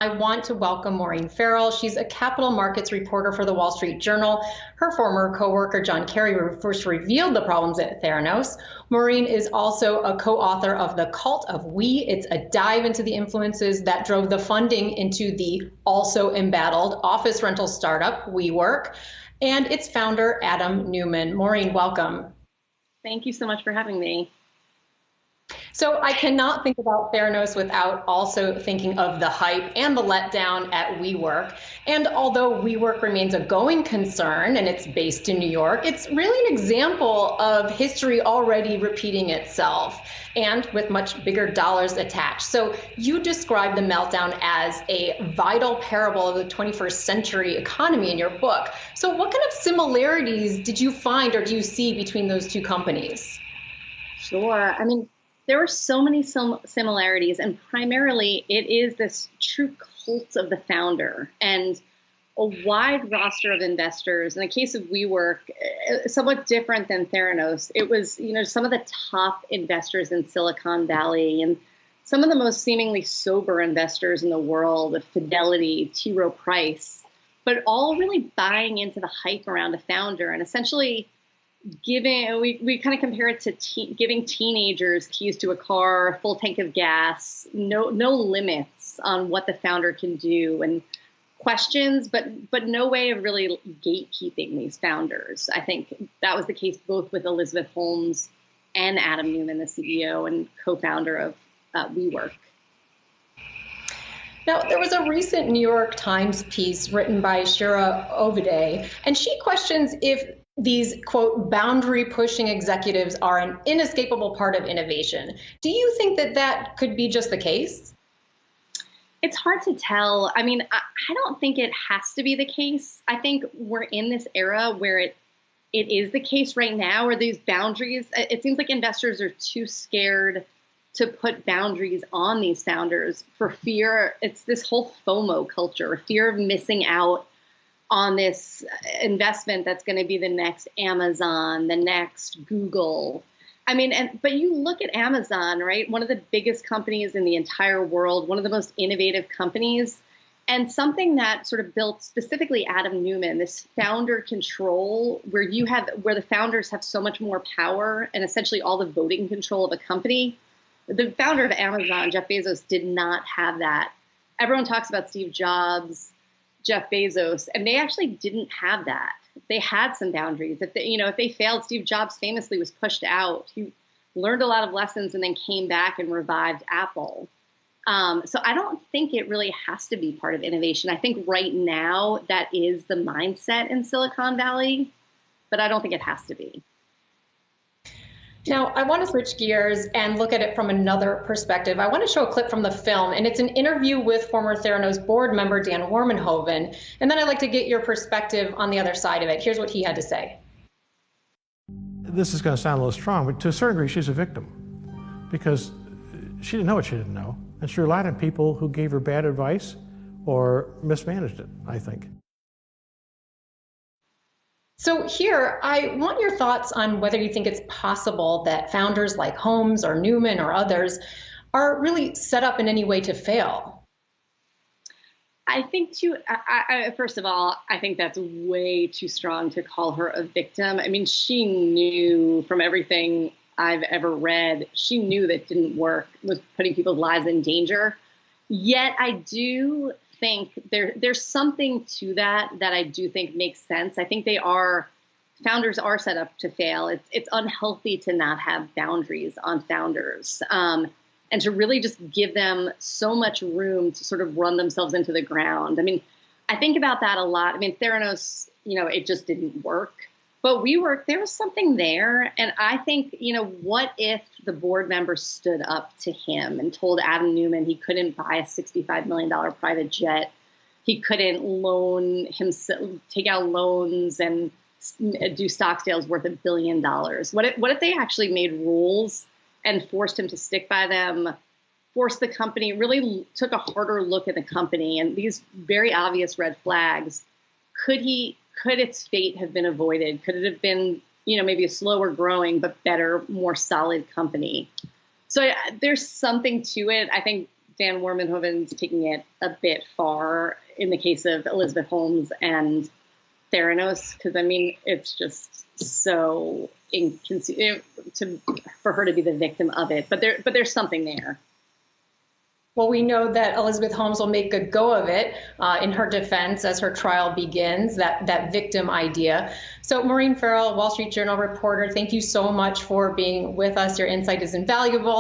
I want to welcome Maureen Farrell. She's a capital markets reporter for the Wall Street Journal. Her former coworker, John Kerry, first revealed the problems at Theranos. Maureen is also a co-author of The Cult of We. It's a dive into the influences that drove the funding into the also embattled office rental startup, WeWork, and its founder, Adam Neumann. Maureen, welcome. Thank you so much for having me. So I cannot think about Theranos without also thinking of the hype and the letdown at WeWork. And although WeWork remains a going concern and it's based in New York, it's really an example of history already repeating itself and with much bigger dollars attached. So you describe the meltdown as a vital parable of the 21st century economy in your book. So what kind of similarities did you find or do you see between those two companies? Sure. There were so many similarities, and primarily it is this true cult of the founder and a wide roster of investors. In the case of WeWork, somewhat different than Theranos, it was some of the top investors in Silicon Valley and some of the most seemingly sober investors in the world, Fidelity, T. Rowe Price, but all really buying into the hype around a founder and essentially we kind of compare it to giving teenagers keys to a car, a full tank of gas, no limits on what the founder can do, and questions, but no way of really gatekeeping these founders. I think that was the case both with Elizabeth Holmes and Adam Neumann, the CEO and co-founder of WeWork. Now, there was a recent New York Times piece written by Shira Ovide, and she questions if these, quote, boundary-pushing executives are an inescapable part of innovation. Do you think that that could be just the case? It's hard to tell. I don't think it has to be the case. I think we're in this era where it is the case right now, where these boundaries, it seems like investors are too scared to put boundaries on these founders for fear. It's this whole FOMO culture, fear of missing out on this investment that's going to be the next Amazon, the next Google. But you look at Amazon, right? One of the biggest companies in the entire world, one of the most innovative companies, and something that sort of built specifically Adam Neumann, this founder control where the founders have so much more power and essentially all the voting control of a company. The founder of Amazon, Jeff Bezos, did not have that. Everyone talks about Steve Jobs, Jeff Bezos, and they actually didn't have that. They had some boundaries. If they failed, Steve Jobs famously was pushed out. He learned a lot of lessons and then came back and revived Apple. So I don't think it really has to be part of innovation. I think right now that is the mindset in Silicon Valley, but I don't think it has to be. Now, I want to switch gears and look at it from another perspective. I want to show a clip from the film, and it's an interview with former Theranos board member Dan Warmenhoven, and then I'd like to get your perspective on the other side of it. Here's what he had to say. This is going to sound a little strong, but to a certain degree, she's a victim because she didn't know what she didn't know, and she relied on people who gave her bad advice or mismanaged it, I think. So here, I want your thoughts on whether you think it's possible that founders like Holmes or Neumann or others are really set up in any way to fail. I think first of all, I think that's way too strong to call her a victim. She knew from everything I've ever read, she knew that didn't work, was putting people's lives in danger. Yet I do think there's something to that I do think makes sense. I think founders are set up to fail. It's unhealthy to not have boundaries on founders, and to really just give them so much room to sort of run themselves into the ground. I think about that a lot. Theranos, it just didn't work. But WeWork, there was something there. And I think, what if the board members stood up to him and told Adam Neumann he couldn't buy a $65 million private jet? He couldn't take out loans and do stock sales worth $1 billion. What if they actually made rules and forced him to stick by them, forced the company, really took a harder look at the company and these very obvious red flags? Could its fate have been avoided? Could it have been, maybe a slower growing, but better, more solid company? So there's something to it. I think Dan Warmenhoven's taking it a bit far in the case of Elizabeth Holmes and Theranos, because I mean, it's just so inconceivable for her to be the victim of it. But there's something there. Well, we know that Elizabeth Holmes will make a go of it in her defense as her trial begins, that victim idea. So Maureen Farrell, Wall Street Journal reporter, thank you so much for being with us. Your insight is invaluable.